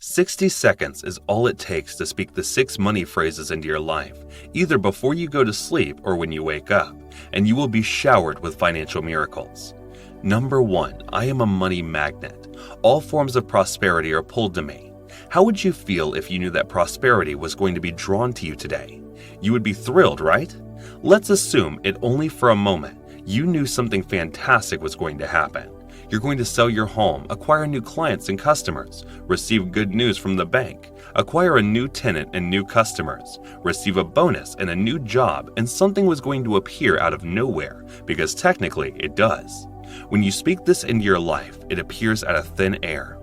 60 seconds is all it takes to speak the 6 money phrases into your life, either before you go to sleep or when you wake up, and you will be showered with financial miracles. Number 1, I am a money magnet. All forms of prosperity are pulled to me. How would you feel if you knew that prosperity was going to be drawn to you today? You would be thrilled, right? Let's assume it only for a moment. You knew something fantastic was going to happen. You're going to sell your home, acquire new clients and customers, receive good news from the bank, acquire a new tenant and new customers, receive a bonus and a new job, and something was going to appear out of nowhere, because technically it does. When you speak this into your life, it appears out of thin air.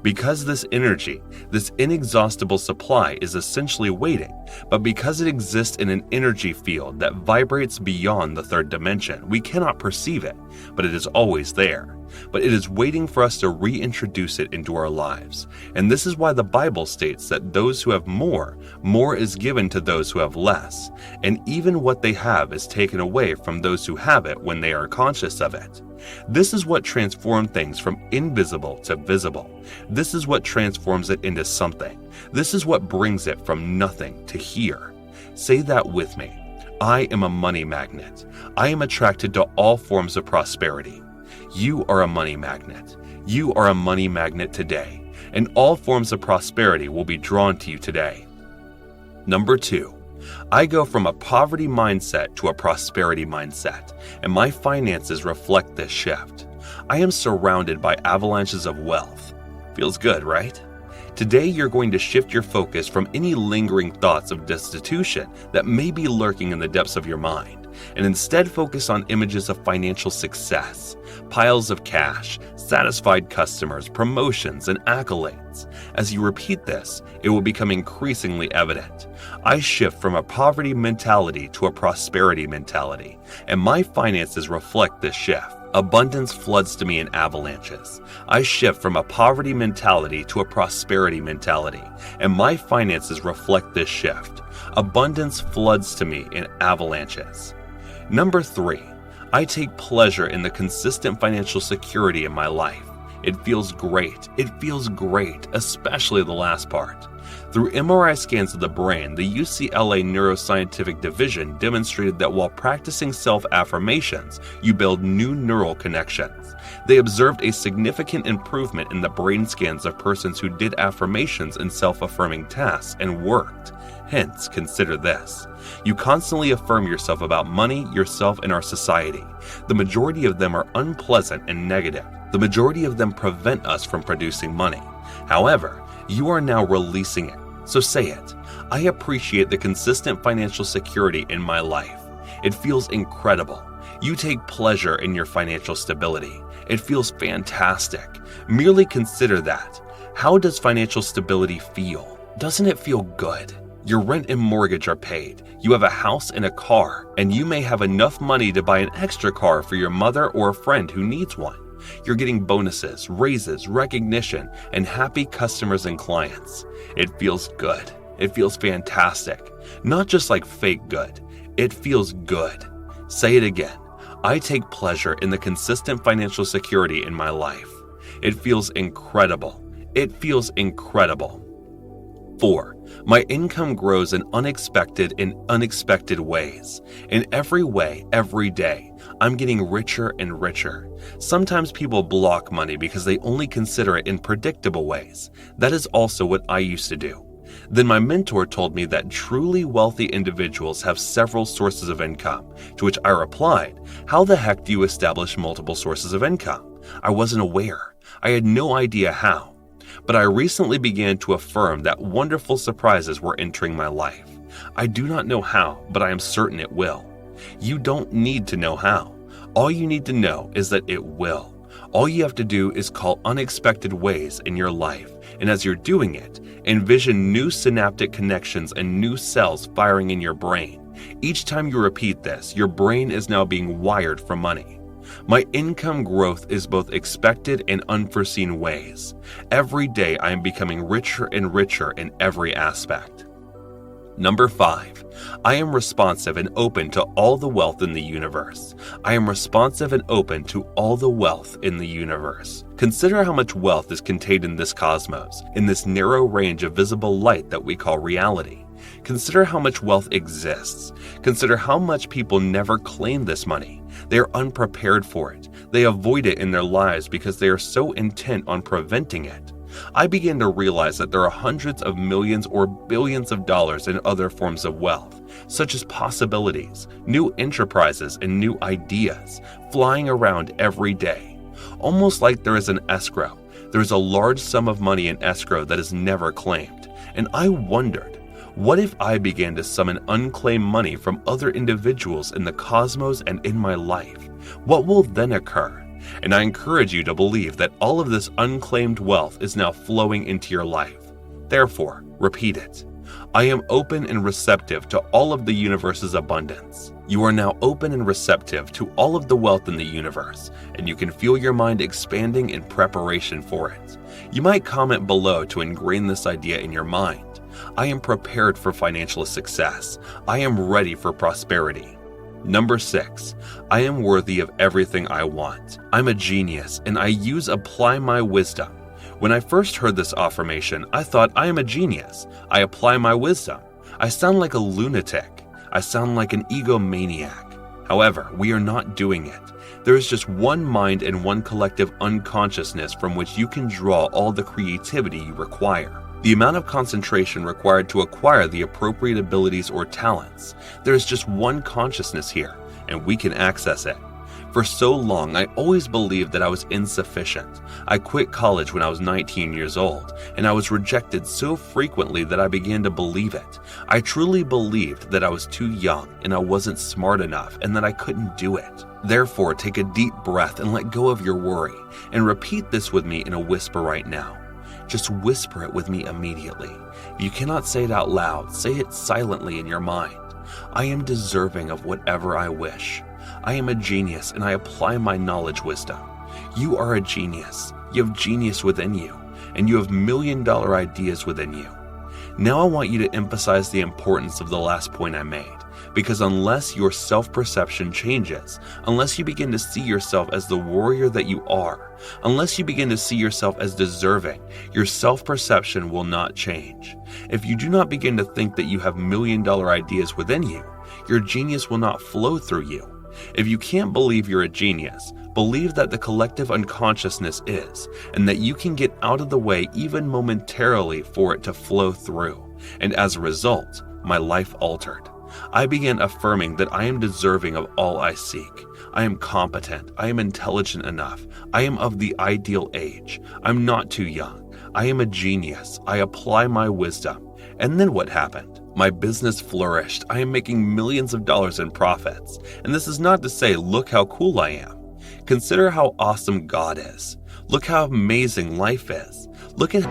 Because this energy, this inexhaustible supply is essentially waiting, but because it exists in an energy field that vibrates beyond the 3rd dimension, we cannot perceive it, but it is always there. But it is waiting for us to reintroduce it into our lives. And this is why the Bible states that those who have more is given to those who have less, and even what they have is taken away from those who have it when they are conscious of it. This is what transforms things from invisible to visible. This is what transforms it into something. This is what brings it from nothing to here. Say that with me. I am a money magnet. I am attracted to all forms of prosperity. You are a money magnet. You are a money magnet today, and all forms of prosperity will be drawn to you today. Number 2, I go from a poverty mindset to a prosperity mindset, and my finances reflect this shift. I am surrounded by avalanches of wealth. Feels good, right? Today, you're going to shift your focus from any lingering thoughts of destitution that may be lurking in the depths of your mind, and instead focus on images of financial success, piles of cash, satisfied customers, promotions, and accolades. As you repeat this, it will become increasingly evident. I shift from a poverty mentality to a prosperity mentality, and my finances reflect this shift. Abundance floods to me in avalanches. I shift from a poverty mentality to a prosperity mentality, and my finances reflect this shift. Abundance floods to me in avalanches. Number 3, I take pleasure in the consistent financial security in my life. It feels great. It feels great, especially the last part. Through MRI scans of the brain, the UCLA Neuroscientific Division demonstrated that while practicing self-affirmations, you build new neural connections. They observed a significant improvement in the brain scans of persons who did affirmations and self-affirming tasks and worked. Hence, consider this. You constantly affirm yourself about money, yourself, and our society. The majority of them are unpleasant and negative. The majority of them prevent us from producing money. However, you are now releasing it. So say it. I appreciate the consistent financial security in my life. It feels incredible. You take pleasure in your financial stability. It feels fantastic. Merely consider that. How does financial stability feel? Doesn't it feel good? Your rent and mortgage are paid. You have a house and a car, and you may have enough money to buy an extra car for your mother or a friend who needs one. You're getting bonuses, raises, recognition, and happy customers and clients. It feels good. It feels fantastic. Not just like fake good. It feels good. Say it again. I take pleasure in the consistent financial security in my life. It feels incredible. It feels incredible. 4. My income grows in unexpected ways. In every way, every day, I'm getting richer and richer. Sometimes people block money because they only consider it in predictable ways. That is also what I used to do. Then my mentor told me that truly wealthy individuals have several sources of income, to which I replied, how the heck do you establish multiple sources of income? I wasn't aware. I had no idea how. But I recently began to affirm that wonderful surprises were entering my life. I do not know how, but I am certain it will. You don't need to know how. All you need to know is that it will. All you have to do is call unexpected ways in your life, and as you're doing it, envision new synaptic connections and new cells firing in your brain. Each time you repeat this, your brain is now being wired for money. My income growth is both expected and unforeseen ways. Every day I am becoming richer and richer in every aspect. Number 5. I am responsive and open to all the wealth in the universe. I am responsive and open to all the wealth in the universe. Consider how much wealth is contained in this cosmos, in this narrow range of visible light that we call reality. Consider how much wealth exists. Consider how much people never claim this money. They are unprepared for it. They avoid it in their lives because they are so intent on preventing it. I began to realize that there are hundreds of millions or billions of dollars in other forms of wealth, such as possibilities, new enterprises, and new ideas, flying around every day. Almost like there is an escrow. There is a large sum of money in escrow that is never claimed. And I wondered, what if I began to summon unclaimed money from other individuals in the cosmos and in my life? What will then occur? And I encourage you to believe that all of this unclaimed wealth is now flowing into your life. Therefore, repeat it. I am open and receptive to all of the universe's abundance. You are now open and receptive to all of the wealth in the universe, and you can feel your mind expanding in preparation for it. You might comment below to ingrain this idea in your mind. I am prepared for financial success. I am ready for prosperity. Number 6. I am worthy of everything I want. I'm a genius, and I apply my wisdom. When I first heard this affirmation, I thought, I am a genius. I apply my wisdom. I sound like a lunatic. I sound like an egomaniac. However, we are not doing it. There is just one mind and one collective unconsciousness from which you can draw all the creativity you require. The amount of concentration required to acquire the appropriate abilities or talents. There is just one consciousness here, and we can access it. For so long, I always believed that I was insufficient. I quit college when I was 19 years old, and I was rejected so frequently that I began to believe it. I truly believed that I was too young, and I wasn't smart enough, and that I couldn't do it. Therefore, take a deep breath and let go of your worry, and repeat this with me in a whisper right now. Just whisper it with me immediately. If you cannot say it out loud, say it silently in your mind. I am deserving of whatever I wish. I am a genius and I apply my knowledge wisdom. You are a genius. You have genius within you, and you have million-dollar ideas within you. Now I want you to emphasize the importance of the last point I made. Because unless your self-perception changes, unless you begin to see yourself as the warrior that you are, unless you begin to see yourself as deserving, your self-perception will not change. If you do not begin to think that you have million-dollar ideas within you, your genius will not flow through you. If you can't believe you're a genius, believe that the collective unconsciousness is, and that you can get out of the way even momentarily for it to flow through. And as a result, my life altered. I began affirming that I am deserving of all I seek. I am competent. I am intelligent enough. I am of the ideal age. I'm not too young. I am a genius. I apply my wisdom. And then what happened? My business flourished. I am making millions of dollars in profits. And this is not to say, look how cool I am. Consider how awesome God is. Look how amazing life is. Look at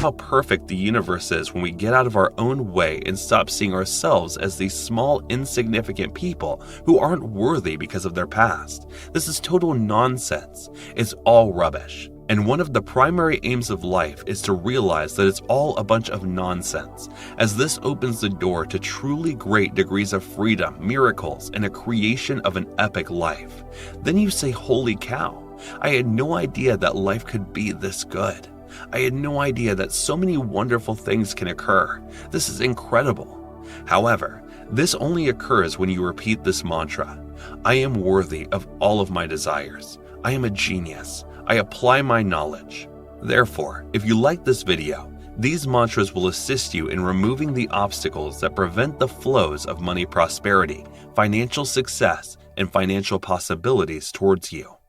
how perfect the universe is when we get out of our own way and stop seeing ourselves as these small, insignificant people who aren't worthy because of their past. This is total nonsense. It's all rubbish. And one of the primary aims of life is to realize that it's all a bunch of nonsense, as this opens the door to truly great degrees of freedom, miracles, and a creation of an epic life. Then you say, holy cow, I had no idea that life could be this good. I had no idea that so many wonderful things can occur. This is incredible. However, this only occurs when you repeat this mantra. I am worthy of all of my desires. I am a genius. I apply my knowledge. Therefore, if you like this video, these mantras will assist you in removing the obstacles that prevent the flows of money prosperity, financial success, and financial possibilities towards you.